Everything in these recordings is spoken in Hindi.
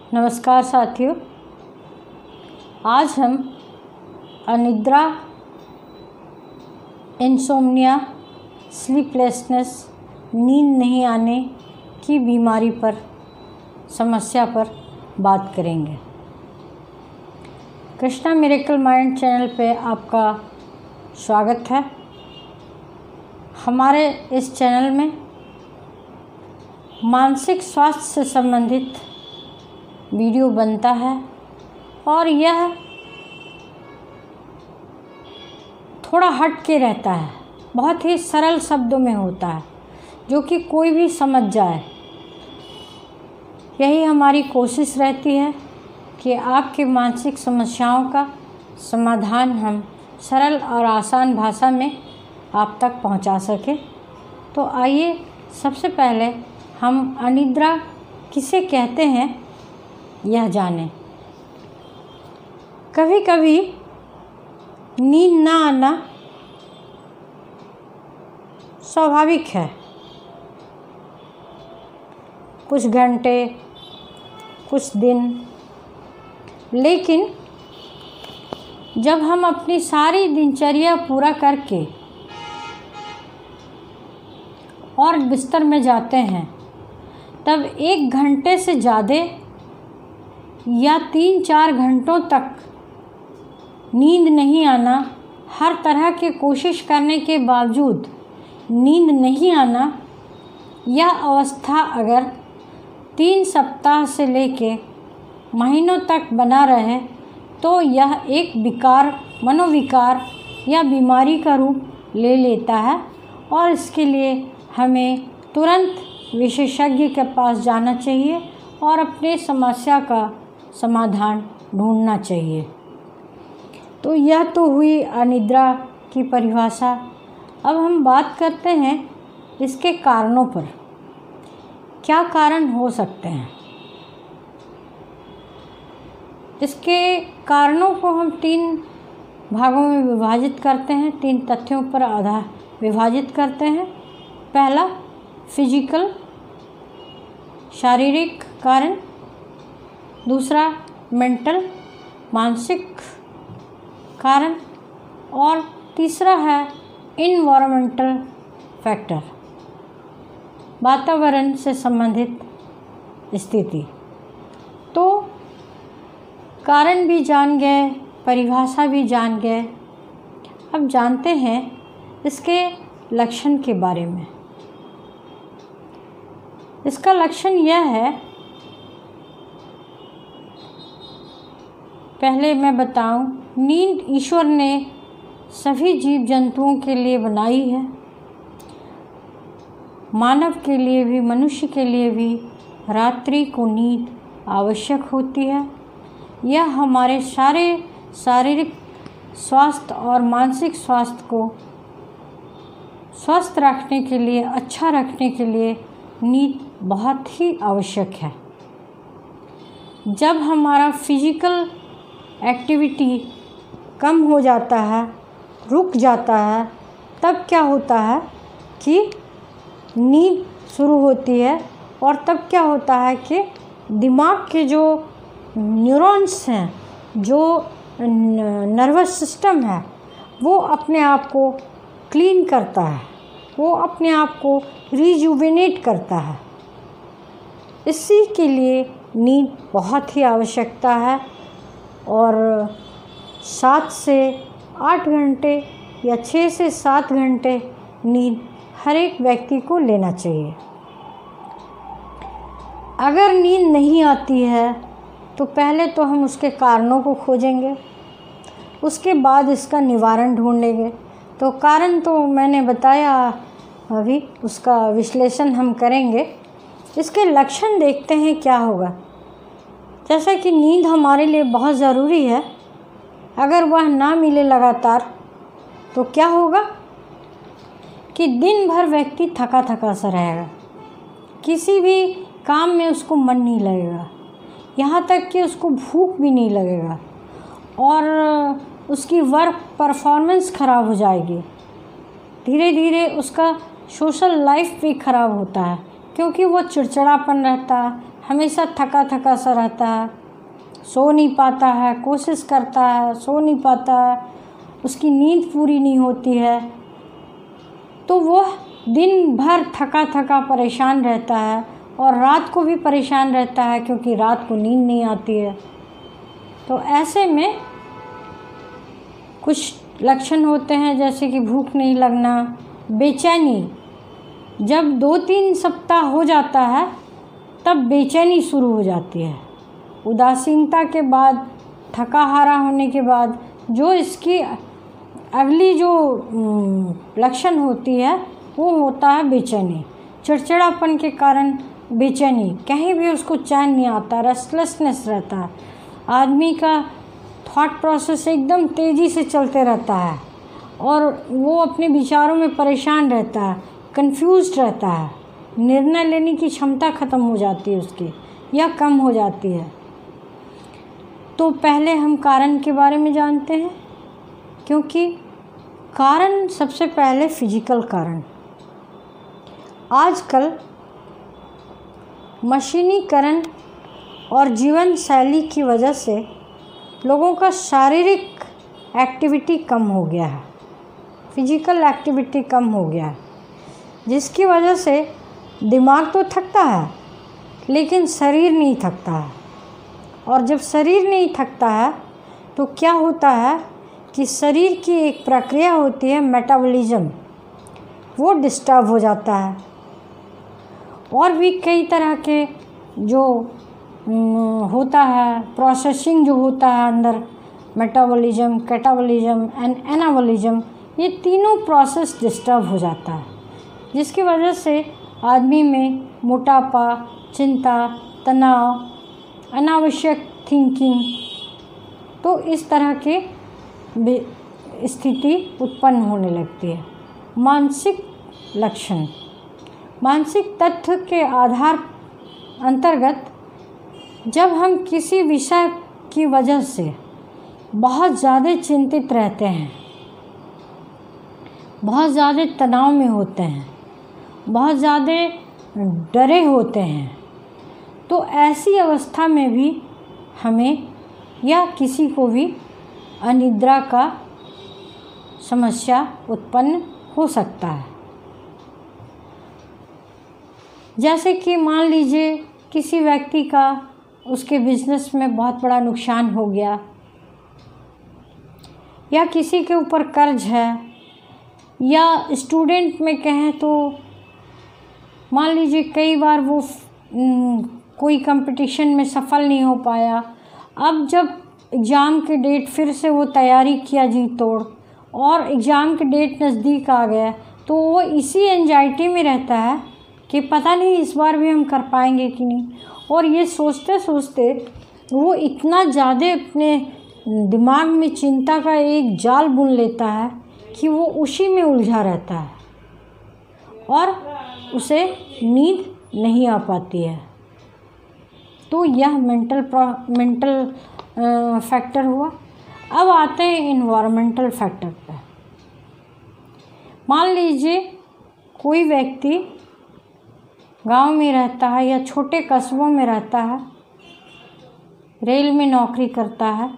नमस्कार साथियों, आज हम अनिद्रा, इंसोम्निया, स्लीपलेसनेस, नींद नहीं आने की बीमारी पर समस्या पर बात करेंगे। कृष्णा मिरेकल माइंड चैनल पे आपका स्वागत है। हमारे इस चैनल में मानसिक स्वास्थ्य से संबंधित वीडियो बनता है और यह थोड़ा हट के रहता है, बहुत ही सरल शब्दों में होता है जो कि कोई भी समझ जाए। यही हमारी कोशिश रहती है कि आपके मानसिक समस्याओं का समाधान हम सरल और आसान भाषा में आप तक पहुंचा सकें। तो आइए सबसे पहले हम अनिद्रा किसे कहते हैं यह जानें। कभी कभी नींद ना आना स्वाभाविक है, कुछ घंटे, कुछ दिन, लेकिन जब हम अपनी सारी दिनचर्या पूरा करके और बिस्तर में जाते हैं तब 1 घंटे से ज़्यादा या 3-4 घंटों तक नींद नहीं आना, हर तरह की कोशिश करने के बावजूद नींद नहीं आना, यह अवस्था अगर 3 सप्ताह से लेके महीनों तक बना रहे तो यह एक विकार, मनोविकार या बीमारी का रूप ले लेता है और इसके लिए हमें तुरंत विशेषज्ञ के पास जाना चाहिए और अपने समस्या का समाधान ढूंढना चाहिए। तो यह तो हुई अनिद्रा की परिभाषा। अब हम बात करते हैं इसके कारणों पर। क्या कारण हो सकते हैं? इसके कारणों को हम 3 भागों में विभाजित करते हैं, 3 तथ्यों पर विभाजित करते हैं। पहला फिजिकल, शारीरिक कारण, दूसरा मेंटल, मानसिक कारण, और तीसरा है इन्वायरमेंटल फैक्टर, वातावरण से संबंधित स्थिति। तो कारण भी जान गए, परिभाषा भी जान गए। अब जानते हैं इसके लक्षण के बारे में। इसका लक्षण यह है, पहले मैं बताऊं, नींद ईश्वर ने सभी जीव जंतुओं के लिए बनाई है। मानव के लिए भी, मनुष्य के लिए भी रात्रि को नींद आवश्यक होती है। यह हमारे सारे शारीरिक स्वास्थ्य और मानसिक स्वास्थ्य को स्वस्थ रखने के लिए, अच्छा रखने के लिए नींद बहुत ही आवश्यक है। जब हमारा फिजिकल एक्टिविटी कम हो जाता है, रुक जाता है, तब क्या होता है कि नींद शुरू होती है और तब क्या होता है कि दिमाग के जो न्यूरॉन्स हैं, जो नर्वस सिस्टम है, वो अपने आप को क्लीन करता है, वो अपने आप को रिजुवेनेट करता है। इसी के लिए नींद बहुत ही आवश्यकता है और 7 से 8 घंटे या 6 से 7 घंटे नींद हर एक व्यक्ति को लेना चाहिए। अगर नींद नहीं आती है तो पहले तो हम उसके कारणों को खोजेंगे, उसके बाद इसका निवारण ढूंढेंगे। तो कारण तो मैंने बताया अभी, उसका विश्लेषण हम करेंगे। इसके लक्षण देखते हैं क्या होगा। जैसा कि नींद हमारे लिए बहुत ज़रूरी है, अगर वह ना मिले लगातार तो क्या होगा कि दिन भर व्यक्ति थका थका सा रहेगा, किसी भी काम में उसको मन नहीं लगेगा, यहाँ तक कि उसको भूख भी नहीं लगेगा और उसकी वर्क परफॉर्मेंस ख़राब हो जाएगी। धीरे धीरे उसका सोशल लाइफ भी ख़राब होता है क्योंकि वो चिड़चिड़ापन रहता है, हमेशा थका थका सा रहता है, सो नहीं पाता है, कोशिश करता है, सो नहीं पाता है, उसकी नींद पूरी नहीं होती है, तो वो दिन भर थका थका परेशान रहता है और रात को भी परेशान रहता है क्योंकि रात को नींद नहीं आती है। तो ऐसे में कुछ लक्षण होते हैं जैसे कि भूख नहीं लगना, बेचैनी। जब 2-3 सप्ताह हो जाता है तब बेचैनी शुरू हो जाती है। उदासीनता के बाद, थका हारा होने के बाद जो इसकी अगली जो लक्षण होती है वो होता है बेचैनी। चिड़चिड़ापन के कारण बेचैनी, कहीं भी उसको चैन नहीं आता, रेस्टलेसनेस रहता है, आदमी का थॉट प्रोसेस एकदम तेज़ी से चलते रहता है और वो अपने विचारों में परेशान रहता है, कंफ्यूज्ड रहता है, निर्णय लेने की क्षमता ख़त्म हो जाती है उसकी या कम हो जाती है। तो पहले हम कारण के बारे में जानते हैं, क्योंकि कारण सबसे पहले फिजिकल कारण। आजकल मशीनीकरण और जीवन शैली की वजह से लोगों का शारीरिक एक्टिविटी कम हो गया है, फिजिकल एक्टिविटी कम हो गया है, जिसकी वजह से दिमाग तो थकता है लेकिन शरीर नहीं थकता है। और जब शरीर नहीं थकता है तो क्या होता है कि शरीर की एक प्रक्रिया होती है मेटाबॉलिज्म, वो डिस्टर्ब हो जाता है। और भी कई तरह के जो होता है प्रोसेसिंग जो होता है अंदर, मेटाबॉलिज्म, कैटाबॉलिज्म एंड एनाबॉलिज्म, ये तीनों प्रोसेस डिस्टर्ब हो जाता है, जिसकी वजह से आदमी में मोटापा, चिंता, तनाव, अनावश्यक थिंकिंग, तो इस तरह के स्थिति उत्पन्न होने लगती है। मानसिक लक्षण, मानसिक तथ्य के आधार अंतर्गत जब हम किसी विषय की वजह से बहुत ज़्यादा चिंतित रहते हैं, बहुत ज़्यादा तनाव में होते हैं, बहुत ज़्यादा डरे होते हैं, तो ऐसी अवस्था में भी हमें या किसी को भी अनिद्रा का समस्या उत्पन्न हो सकता है। जैसे कि मान लीजिए किसी व्यक्ति का उसके बिजनेस में बहुत बड़ा नुकसान हो गया, या किसी के ऊपर कर्ज है, या स्टूडेंट में कहें तो मान लीजिए कई बार वो कोई कंपटीशन में सफल नहीं हो पाया, अब जब एग्ज़ाम के डेट फिर से वो तैयारी किया जी तोड़ और एग्ज़ाम के डेट नज़दीक आ गया, तो वो इसी एंजाइटी में रहता है कि पता नहीं इस बार भी हम कर पाएंगे कि नहीं। और ये सोचते सोचते वो इतना ज़्यादा अपने दिमाग में चिंता का एक जाल बुन लेता है कि वो उसी में उलझा रहता है और उसे नींद नहीं आ पाती है। तो यह मेंटल फैक्टर हुआ। अब आते हैं इन्वायरमेंटल फैक्टर पर। मान लीजिए कोई व्यक्ति गांव में रहता है या छोटे कस्बों में रहता है, रेल में नौकरी करता है,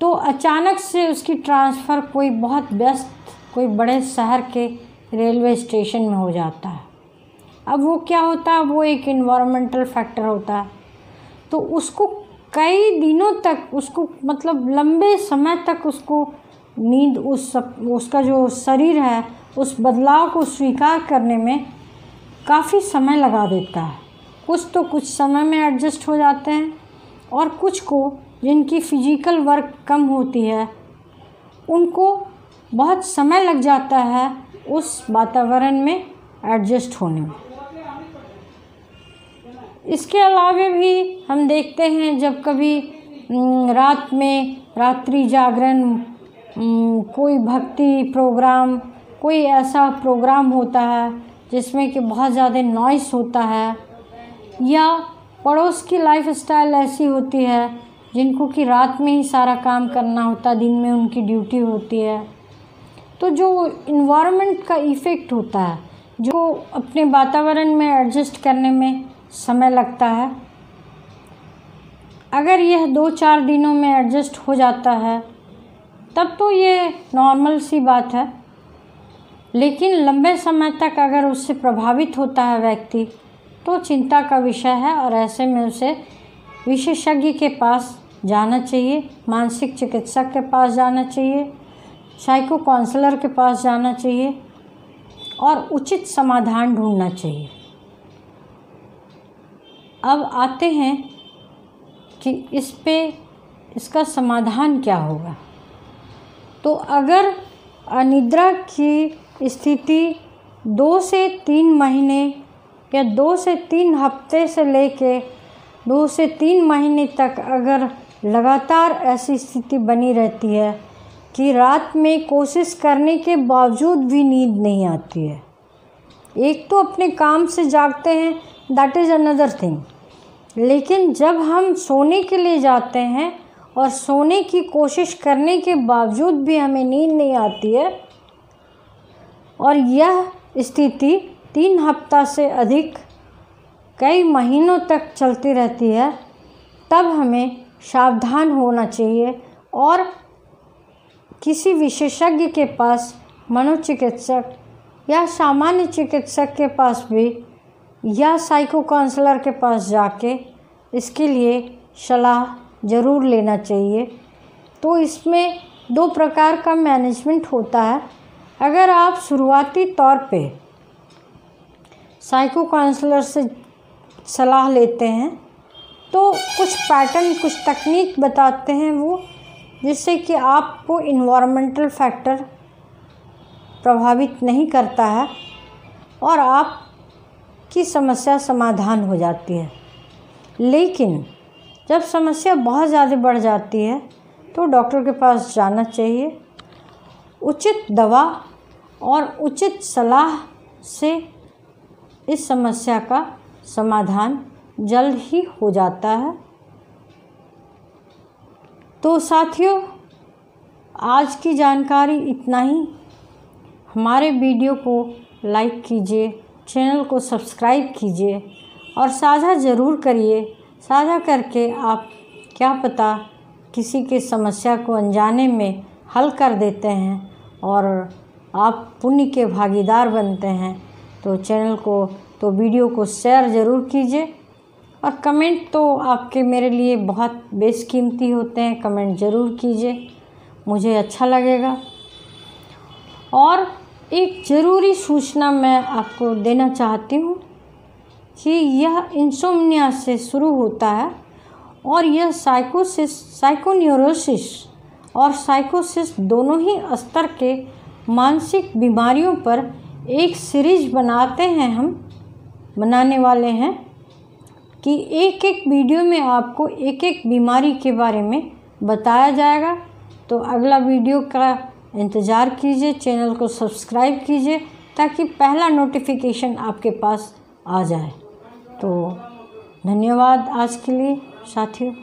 तो अचानक से उसकी ट्रांसफ़र कोई बहुत व्यस्त कोई बड़े शहर के रेलवे स्टेशन में हो जाता है। अब वो क्या होता है, वो एक इन्वायरमेंटल फैक्टर होता है। तो उसको कई दिनों तक, उसको मतलब लंबे समय तक उसको नींद, उसका जो शरीर है उस बदलाव को स्वीकार करने में काफ़ी समय लगा देता है। कुछ तो कुछ समय में एडजस्ट हो जाते हैं और कुछ को जिनकी फ़िज़िकल वर्क कम होती है उनको बहुत समय लग जाता है उस वातावरण में एडजस्ट होने में। इसके अलावा भी हम देखते हैं जब कभी रात में रात्रि जागरण, कोई भक्ति प्रोग्राम, कोई ऐसा प्रोग्राम होता है जिसमें कि बहुत ज़्यादा नॉइस होता है, या पड़ोस की लाइफस्टाइल ऐसी होती है जिनको कि रात में ही सारा काम करना होता, दिन में उनकी ड्यूटी होती है, तो जो इन्वायरमेंट का इफ़ेक्ट होता है, जो अपने वातावरण में एडजस्ट करने में समय लगता है। अगर यह 2-4 दिनों में एडजस्ट हो जाता है तब तो ये नॉर्मल सी बात है, लेकिन लंबे समय तक अगर उससे प्रभावित होता है व्यक्ति तो चिंता का विषय है और ऐसे में उसे विशेषज्ञ के पास जाना चाहिए, मानसिक चिकित्सक के पास जाना चाहिए, साइको काउंसलर के पास जाना चाहिए और उचित समाधान ढूंढना चाहिए। अब आते हैं कि इसका समाधान क्या होगा। तो अगर अनिद्रा की स्थिति 2 से 3 महीने या 2 से 3 हफ्ते से लेके 2 से 3 महीने तक अगर लगातार ऐसी स्थिति बनी रहती है कि रात में कोशिश करने के बावजूद भी नींद नहीं आती है, एक तो अपने काम से जागते हैं, दैट इज़ अनदर थिंग, लेकिन जब हम सोने के लिए जाते हैं और सोने की कोशिश करने के बावजूद भी हमें नींद नहीं आती है और यह स्थिति 3 हफ्ता से अधिक कई महीनों तक चलती रहती है, तब हमें सावधान होना चाहिए और किसी विशेषज्ञ के पास, मनोचिकित्सक या सामान्य चिकित्सक के पास भी या साइको काउंसलर के पास जाके इसके लिए सलाह ज़रूर लेना चाहिए। तो इसमें 2 प्रकार का मैनेजमेंट होता है। अगर आप शुरुआती तौर पे साइको काउंसलर से सलाह लेते हैं तो कुछ पैटर्न, कुछ तकनीक बताते हैं वो, जिससे कि आपको इन्वायरमेंटल फैक्टर प्रभावित नहीं करता है और आपकी समस्या समाधान हो जाती है। लेकिन जब समस्या बहुत ज़्यादा बढ़ जाती है तो डॉक्टर के पास जाना चाहिए। उचित दवा और उचित सलाह से इस समस्या का समाधान जल्द ही हो जाता है। तो साथियों, आज की जानकारी इतना ही। हमारे वीडियो को लाइक कीजिए, चैनल को सब्सक्राइब कीजिए और साझा ज़रूर करिए। साझा करके आप क्या पता किसी की समस्या को अनजाने में हल कर देते हैं और आप पुण्य के भागीदार बनते हैं। तो वीडियो को शेयर ज़रूर कीजिए और कमेंट तो आपके मेरे लिए बहुत बेशकीमती होते हैं, कमेंट ज़रूर कीजिए, मुझे अच्छा लगेगा। और एक ज़रूरी सूचना मैं आपको देना चाहती हूँ कि यह इंसोम्निया से शुरू होता है और यह साइकोन्यूरोसिस और साइकोसिस दोनों ही स्तर के मानसिक बीमारियों पर एक सीरीज हम बनाने वाले हैं कि एक एक वीडियो में आपको एक एक बीमारी के बारे में बताया जाएगा। तो अगला वीडियो का इंतज़ार कीजिए, चैनल को सब्सक्राइब कीजिए ताकि पहला नोटिफिकेशन आपके पास आ जाए। तो धन्यवाद आज के लिए साथियों।